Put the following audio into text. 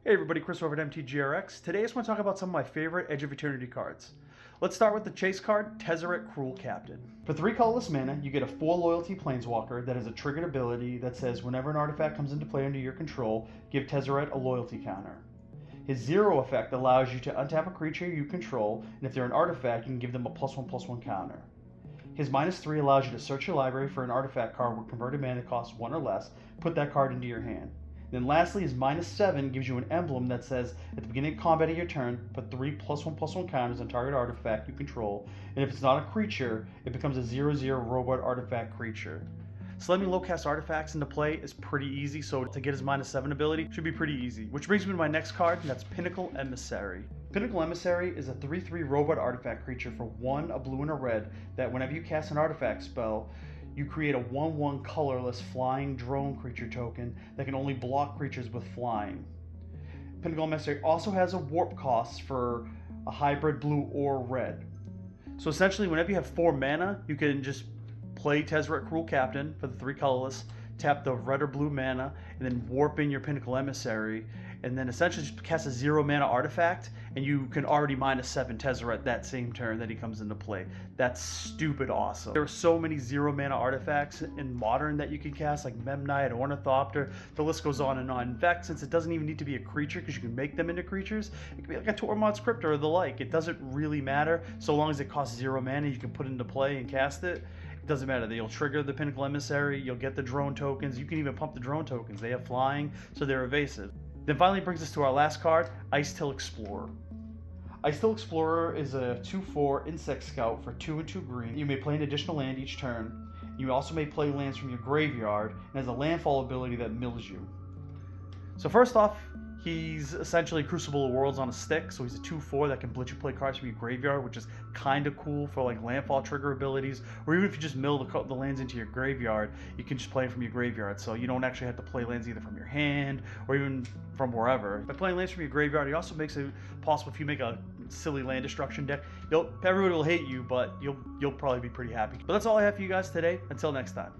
Hey everybody, Kris over at MTGRX. Today I just want to talk about some of my favorite Edge of Eternity cards. Let's start with the chase card, Tezzeret Cruel Captain. For 3 colorless mana, you get a 4 loyalty planeswalker that has a triggered ability that says whenever an artifact comes into play under your control, give Tezzeret a loyalty counter. His 0 effect allows you to untap a creature you control, and if they're an artifact, you can give them a +1/+1 counter. His -3 allows you to search your library for an artifact card with converted mana cost 1 or less, put that card into your hand. Then lastly, his -7 gives you an emblem that says, at the beginning of combat of your turn, put 3 +1/+1 counters on target artifact you control, and if it's not a creature, it becomes a 0/0 robot artifact creature. Slamming low-cast artifacts into play is pretty easy, so to get his -7 ability should be pretty easy. Which brings me to my next card, and that's Pinnacle Emissary. Pinnacle Emissary is a 3/3 robot artifact creature for 1, a blue and a red, that whenever you cast an artifact spell, you create a 1/1 colorless flying drone creature token that can only block creatures with flying. Pinnacle Emissary also has a warp cost for a hybrid blue or red. So essentially, whenever you have 4 mana, you can just play Tezzeret Cruel Captain for the 3 colorless, tap the red or blue mana, and then warp in your Pinnacle Emissary, and then essentially just cast a 0 mana artifact, and you can already -7 Tezzeret that same turn that he comes into play. That's stupid awesome. There are so many 0 mana artifacts in Modern that you can cast, like Memnite, Ornithopter, the list goes on and on. In fact, since it doesn't even need to be a creature, because you can make them into creatures, it could be like a Tormod's Cryptor or the like. It doesn't really matter, so long as it costs 0 mana, you can put it into play and cast it. It doesn't matter. You'll trigger the Pinnacle Emissary, you'll get the drone tokens, you can even pump the drone tokens. They have flying, so they're evasive. Then finally brings us to our last card, Icetail Explorer. Icetail Explorer is a 2/4 Insect Scout for 2 and 2 green. You may play an additional land each turn. You also may play lands from your graveyard, and has a landfall ability that mills you. So first off, he's essentially Crucible of Worlds on a stick, so he's a 2/4 that can blitz you play cards from your graveyard, which is kind of cool for like landfall trigger abilities, or even if you just mill the lands into your graveyard, you can just play them from your graveyard, so you don't actually have to play lands either from your hand or even from wherever. By playing lands from your graveyard, he also makes it possible if you make a silly land destruction deck. Everybody will hate you, but you'll probably be pretty happy. But that's all I have for you guys today. Until next time.